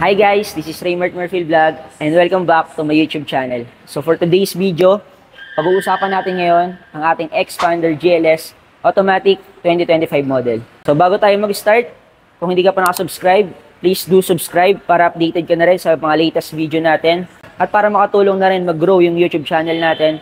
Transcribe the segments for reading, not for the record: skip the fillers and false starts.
Hi guys, this is Raymart Murphy Vlog and welcome back to my YouTube channel. So for today's video, pag-uusapan natin ngayon ang ating Xpander GLS Automatic 2025 model. So bago tayo mag-start, kung hindi ka pa nakasubscribe, please do subscribe para updated ka na rin sa mga latest video natin at para makatulong na rin mag-grow yung YouTube channel natin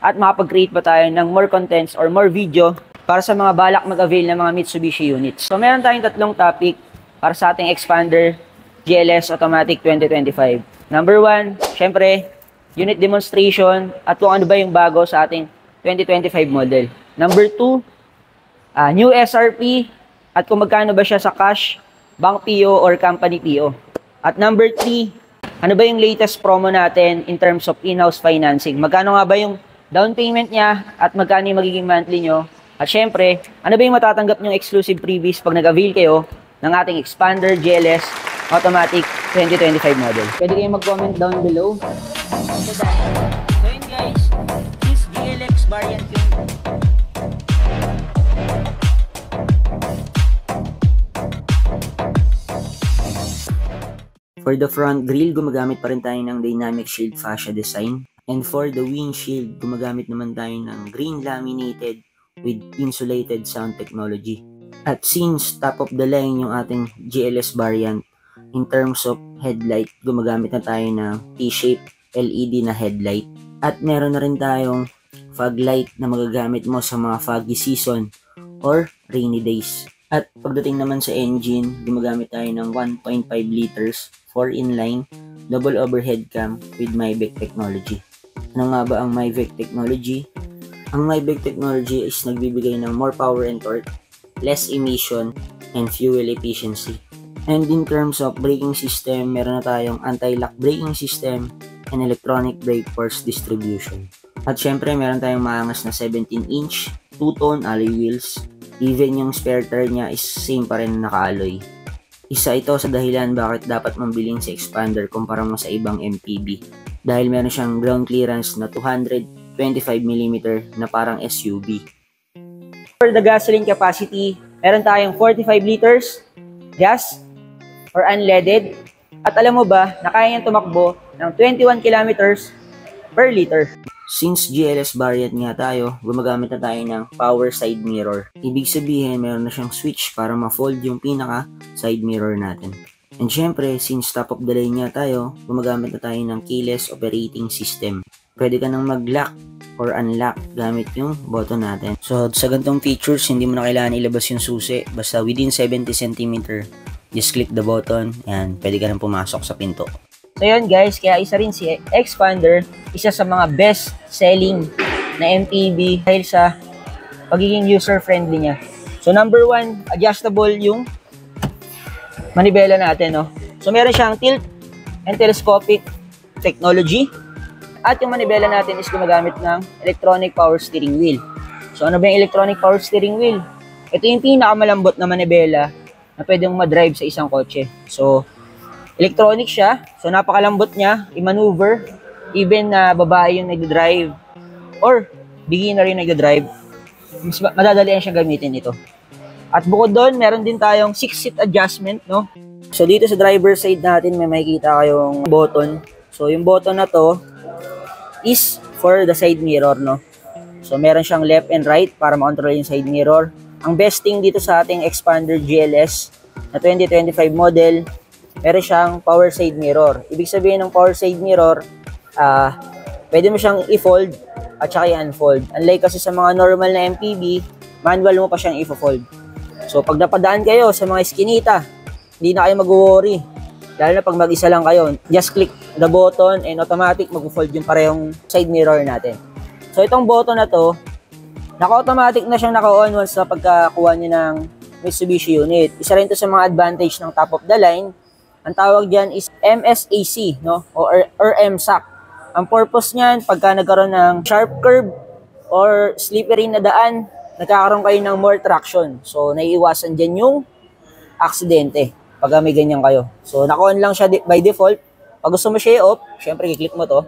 at makapag-create pa tayo ng more contents or more video para sa mga balak mag-avail ng mga Mitsubishi units. So meron tayong tatlong topic para sa ating Xpander GLS Automatic 2025. Number 1, syempre, unit demonstration at kung ano ba yung bago sa ating 2025 model. Number 2, new SRP at kung magkano ba siya sa cash, bank PO or company PO. At number 3, ano ba yung latest promo natin in terms of in-house financing? Magkano nga ba yung down payment niya at magkano yung magiging monthly nyo? At syempre, ano ba yung matatanggap nyong exclusive freebies pag nag-avail kayo ng ating Xpander GLS Automatic 2025 model. Pwede kayong mag-comment down below. So yun guys, this GLX variant yung for the front grille, gumagamit pa rin tayo ng dynamic shield fascia design. And for the windshield, gumagamit naman tayo ng green laminated with insulated sound technology. At since top of the line yung ating GLS variant, in terms of headlight, gumagamit na tayo ng T-shape LED na headlight. At meron na rin tayong fog light na magagamit mo sa mga foggy season or rainy days. At pagdating naman sa engine, gumagamit tayo ng 1.5 liters 4 inline double overhead cam with MyVec technology. Ano nga ba ang MyVec technology? Ang MyVec technology is nagbibigay ng more power and torque, less emission, and fuel efficiency. And in terms of braking system, meron na tayong anti-lock braking system and electronic brake force distribution. At syempre, meron tayong maangas na 17-inch, two-tone alloy wheels. Even yung spare tire niya is same pa rin na naka-alloy. Isa ito sa dahilan bakit dapat mambiling si Xpander kumpara mo sa ibang MPV. Dahil meron siyang ground clearance na 225mm na parang SUV. For the gasoline capacity, meron tayong 45 liters gas or unleaded. At alam mo ba, na kaya niyang tumakbo ng 21 kilometers per liter. Since GLS variant nga tayo, gumagamit na tayo ng power side mirror. Ibig sabihin, meron na siyang switch para ma-fold yung pinaka side mirror natin. And syempre, since top of the line nga tayo, gumagamit na tayo ng keyless operating system. Pwede ka nang mag-lock or unlock gamit yung button natin. So, sa ganitong features, hindi mo na kailangan ilabas yung susi. Basta within 70 cm, just click the button and pwede ka nang pumasok sa pinto. So yun guys, kaya isa rin si Xpander, isa sa mga best selling na MPV dahil sa pagiging user-friendly niya. So number 1, adjustable yung manibela natin, no? So meron siyang tilt and telescopic technology. At yung manibela natin is gumagamit ng electronic power steering wheel. So ano ba yung electronic power steering wheel? Ito yung pinakamalambot na manibela na pwedeng ma-drive sa isang kotse. So electronic siya. So napakalambot niya i-maneuver. Even na babae yung nag-drive or beginner yung nag-drive, mas madadalian siyang gamitin ito. At bukod doon, meron din tayong 6-seat adjustment, no? So dito sa driver side natin may makikita kayong button. So yung button na to is for the side mirror, no? So meron siyang left and right para ma-control yung side mirror. Ang best thing dito sa ating Xpander GLS na 2025 model, meron siyang power side mirror. Ibig sabihin ng power side mirror, pwede mo siyang i-fold at saka i-unfold. Unlike kasi sa mga normal na MPV, manual mo pa siyang i-fold. So pag napadaan kayo sa mga eskinita, hindi na kayo mag-worry. Lalo na pag mag-isa lang kayo, just click the button and automatic mag-fold yung parehong side mirror natin. So itong button na to, naka-automatic na siyang naka-on once sa pagkakuha niya ng Mitsubishi unit. Isa rin to sa mga advantage ng top of the line. Ang tawag dyan is MSAC, no? Or MSAC. Ang purpose niyan, pagka nagkaroon ng sharp curve or slippery na daan, nagkakaroon kayo ng more traction. So, naiiwasan dyan yung aksidente pag may ganyan kayo. So, naka-on lang siya by default. Pag gusto mo siya i-off, syempre, i-click mo to.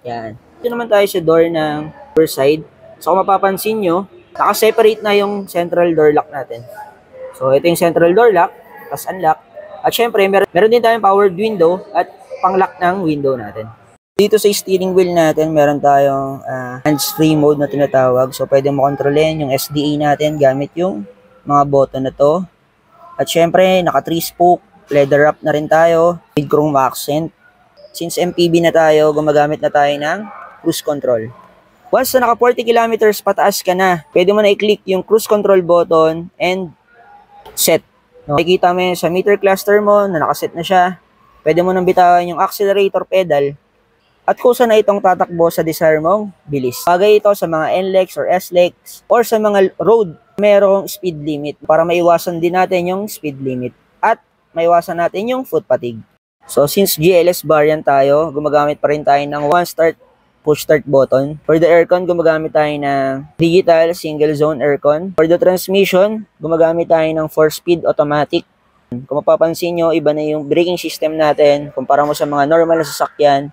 Yan. Ito naman tayo sa door ng door side. So, kung mapapansin nyo, naka-separate na yung central door lock natin. So, ito yung central door lock, tapos unlock. At syempre, meron din tayong powered window at pang-lock ng window natin. Dito sa steering wheel natin, meron tayong hands-free mode na tinatawag. So, pwede mo kontrolin yung SDA natin gamit yung mga button na to. At syempre, naka 3-spoke, leather wrap na rin tayo, with chrome accent. Since MPV na tayo, gumagamit na tayo ng cruise control. Once na naka 40 kilometers pataas ka na, pwede mo na i-click yung cruise control button and set. No? Makikita mo yun sa meter cluster mo na nakaset na siya. Pwede mo nang bitawan yung accelerator pedal at kusa na itong tatakbo sa desire mong bilis. Bagay ito sa mga NLEX or SLEX or sa mga road merong speed limit para maiwasan din natin yung speed limit at maiwasan natin yung foot fatigue. So since GLS variant tayo, gumagamit pa rin tayo ng one start push start button. For the aircon, gumagamit tayo ng digital single zone aircon. For the transmission, gumagamit tayo ng 4-speed automatic. Kung mapapansin nyo, iba na yung braking system natin kumpara mo sa mga normal na sasakyan.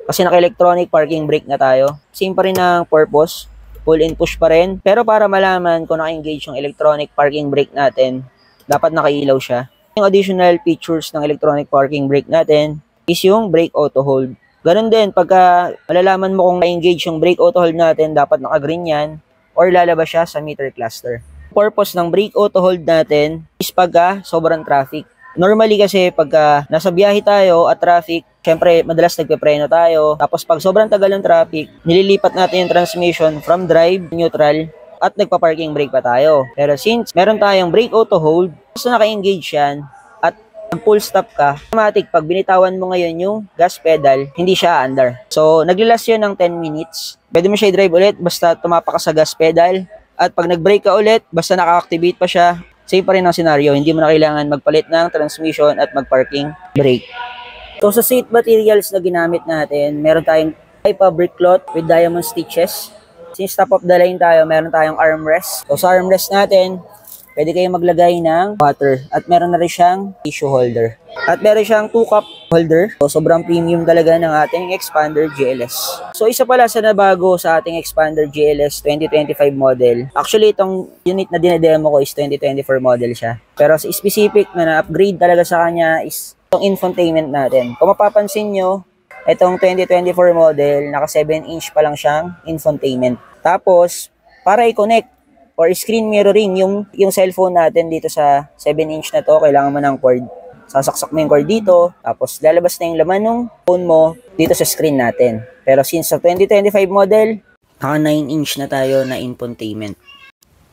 Kasi naka-electronic parking brake na tayo. Same pa rin ang purpose, pull and push pa rin. Pero para malaman kung naka-engage yung electronic parking brake natin, dapat nakailaw siya. Yung additional features ng electronic parking brake natin is yung brake auto hold. Ganun din, pagka malalaman mo kung na-engage yung brake auto hold natin, dapat naka-green yan or lalabas siya sa meter cluster. Purpose ng brake auto hold natin is pagka sobrang traffic. Normally kasi pagka nasa biyahe tayo at traffic, syempre madalas nagpepreno tayo. Tapos pag sobrang tagal ng traffic, nililipat natin yung transmission from drive to neutral at nagpa-parking brake pa tayo. Pero since meron tayong brake auto hold, so naka-engage yan, full stop ka, automatic pag binitawan mo ngayon yung gas pedal, hindi siya under. So, naglilas yun ng 10 minutes. Pwede mo siya i-drive ulit basta tumapak ka sa gas pedal. At pag nag-brake ka ulit, basta naka-activate pa siya, same pa rin ang scenario. Hindi mo na kailangan magpalit ng transmission at mag-parking brake. So, sa seat materials na ginamit natin, meron tayong fabric cloth with diamond stitches. Since top of the line tayo, meron tayong armrest. So, sa armrest natin, pwede kayong maglagay ng water at meron na rin siyang tissue holder. At meron siyang 2-cup holder. So, sobrang premium talaga ng ating Xpander GLS. So, isa pala sa nabago sa ating Xpander GLS 2025 model. Actually, itong unit na dinedemo ko is 2024 model siya. Pero sa specific na na-upgrade talaga sa kanya is itong infotainment natin. Kung mapapansin nyo, itong 2024 model, naka 7-inch pa lang siyang infotainment. Tapos, para i-connect or screen mirroring yung cellphone natin dito sa 7-inch na to, kailangan mo ng cord. Sasaksak mo yung cord dito, tapos lalabas na yung laman ng phone mo dito sa screen natin. Pero since sa 2025 model, naka 9-inch na tayo na infotainment.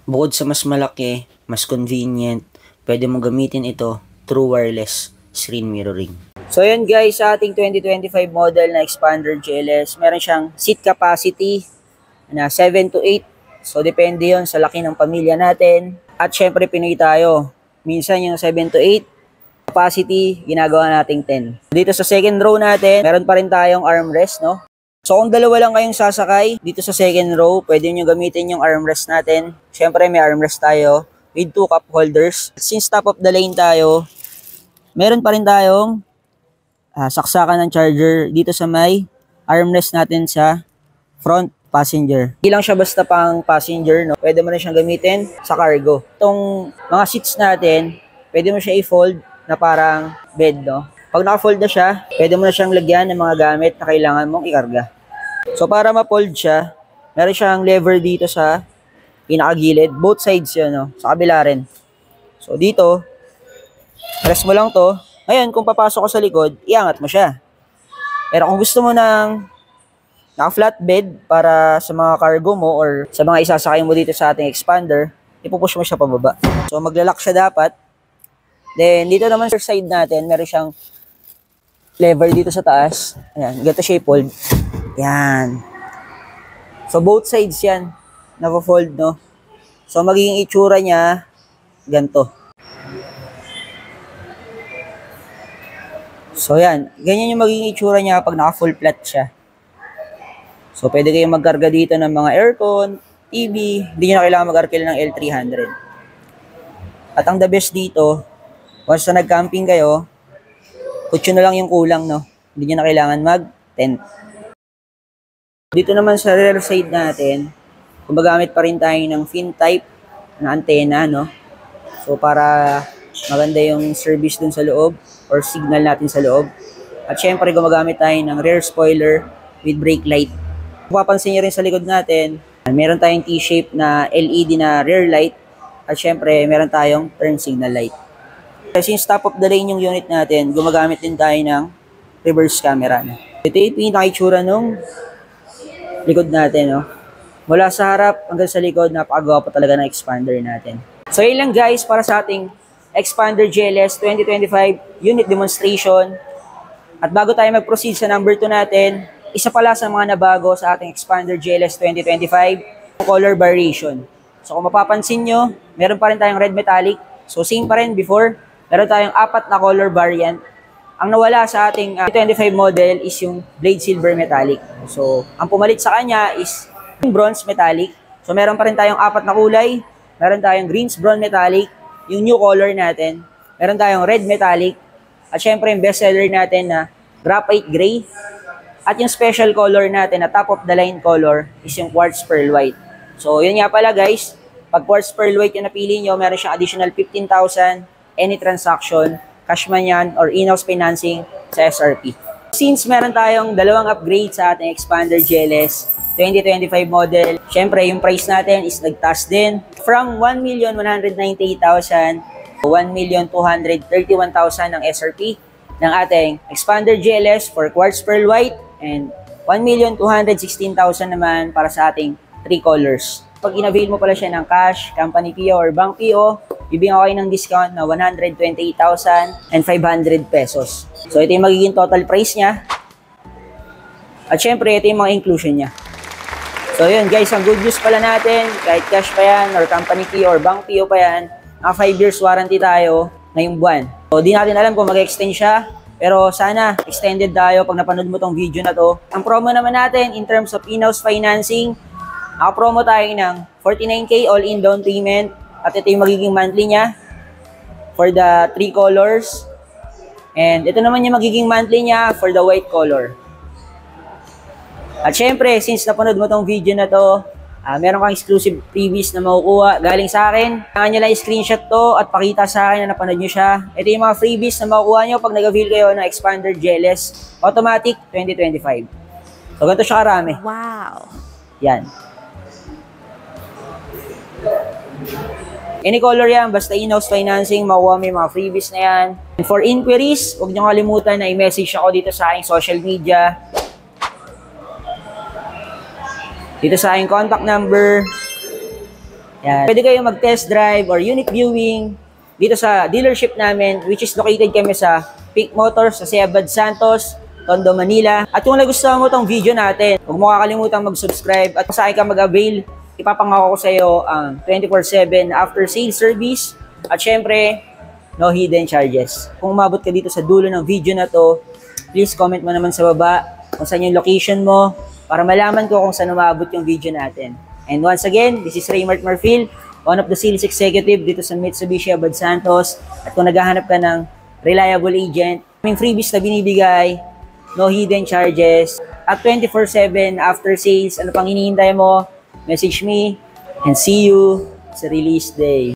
Bukod sa mas malaki, mas convenient, pwede mo gamitin ito through wireless screen mirroring. So yun guys, sa ating 2025 model na Xpander GLS, meron siyang seat capacity na 7 to 8. So, depende yon sa laki ng pamilya natin. At syempre, Pinoy tayo. Minsan yung 7 to 8 capacity, ginagawa nating 10. Dito sa second row natin, meron pa rin tayong armrest, no? So, kung dalawa lang kayong sasakay dito sa second row, pwede nyo gamitin yung armrest natin. Syempre, may armrest tayo with 2 cup holders. Since top of the lane tayo, meron pa rin tayong saksakan ng charger dito sa may armrest natin sa front passenger. Hindi lang siya basta pang passenger, no? Pwede mo na siyang gamitin sa cargo. Itong mga seats natin, pwede mo siya i-fold na parang bed, no? Pag naka-fold na siya, pwede mo na siyang lagyan ng mga gamit na kailangan mong ikarga. So, para ma-fold siya, meron siyang lever dito sa pinakagilid. Both sides yun, no? Sa kabila rin. So, dito, press mo lang to. Ngayon, kung papasok ko sa likod, iangat mo siya. Pero kung gusto mo ng naka-flatbed para sa mga cargo mo or sa mga isasakay mo dito sa ating Xpander, ipupush mo siya pababa. So, maglalak siya dapat. Then, dito naman sa side natin, meron siyang lever dito sa taas. Ayan, ganito siya i-fold. Yan. So, both sides yan, na-fold, no? So, magiging itsura niya, ganito. So, yan. Ganyan yung magiging itsura niya pag naka-full flat siya. So, pwede kayong magkarga dito ng mga aircon, TV, hindi nyo na kailangan mag-arkil ng L300. At ang the best dito, once na nag-camping kayo, kutso na lang yung kulang, no? Hindi nyo na kailangan mag-tent. Dito naman sa rear side natin, gumagamit pa rin tayo ng fin type na antena, no? So, para maganda yung service dun sa loob or signal natin sa loob. At syempre, gumagamit tayo ng rear spoiler with brake light. Kung papansin nyo rin sa likod natin, meron tayong T-shape na LED na rear light. At syempre, meron tayong turn signal light. Since top of the lane yung unit natin, gumagamit din tayo ng reverse camera. Ito yung pinaka-itsura nung likod natin. No? Mula sa harap hanggang sa likod, napakagwapo talaga ng expander natin. So yun lang guys para sa ating Expander GLS 2025 unit demonstration. At bago tayo mag-proceed sa number 2 natin, isa pala sa mga nabago sa ating Expander GLS 2025, color variation. So kung mapapansin nyo, meron pa rin tayong red metallic. So same pa rin before, meron tayong 4 na color variant. Ang nawala sa ating 2025 model is yung blade silver metallic. So ang pumalit sa kanya is yung bronze metallic. So meron pa rin tayong 4 na kulay. Meron tayong greens bronze metallic, yung new color natin. Meron tayong red metallic. At syempre yung best seller natin na graphite gray. At yung special color natin na top of the line color is yung quartz pearl white. So yun nga pala guys, pag quartz pearl white yung napili nyo, meron siyang additional 15,000 any transaction, cash man yan or in-house financing sa SRP. Since meron tayong dalawang upgrade sa ating Expander GLS 2025 model, syempre yung price natin is nagtaas din from 1,198,000 to 1,231,000 ng SRP ng ating Expander GLS for quartz pearl white and 1,216,000 naman para sa ating 3 colors. Pag in-avail mo pala siya ng cash, company PO or bank PO, bibigyan ko kayo ng discount na 128,500 pesos. So ito yung magiging total price niya. At syempre ito yung mga inclusion niya. So yun guys, ang good news pala natin, kahit cash pa yan or company PO or bank PO pa yan, 5 years warranty tayo ngayong buwan. So di natin alam kung mag-extend siya, pero sana extended tayo pag napanood mo tong video na to. Ang promo naman natin in terms of in-house financing, naka-promo tayo ng 49K all-in down payment at ito yung magiging monthly niya for the 3 colors. And ito naman yung magiging monthly niya for the white color. At syempre, since napanood mo tong video na to, meron kang exclusive freebies na makukuha galing sa akin. Kailangan nyo lang i-screenshot to at pakita sa akin na napanood nyo siya. Ito yung mga freebies na makukuha nyo pag nag-avail kayo ng Expander GLS Automatic 2025. So, ganito siya karami. Wow! Yan. Any color yan, basta in-house financing, makuha mo yung mga freebies na yan. And for inquiries, huwag nyo kalimutan na i-message ako dito sa aking social media. Dito sa aking contact number. Yan. Pwede kayong mag-test drive or unit viewing dito sa dealership namin, which is located kami sa Pink Motors sa Ciudad Santos, Tondo, Manila. At kung nagustuhan mo tong video natin, huwag mo kakalimutan mag-subscribe at sa akin ka mag-avail. Ipapangako ko sa iyo ang 24/7 after sales service at syempre, no hidden charges. Kung umabot ka dito sa dulo ng video na to, please comment mo naman sa baba kung saan yung location mo para malaman ko kung saan umabot yung video natin. And once again, this is Raymart Marfil, one of the sales executive dito sa Mitsubishi Abad Santos. At kung naghahanap ka ng reliable agent, may freebies na binibigay, no hidden charges, at 24/7 after sales. Ano pang hinihintay mo? Message me and see you sa release day.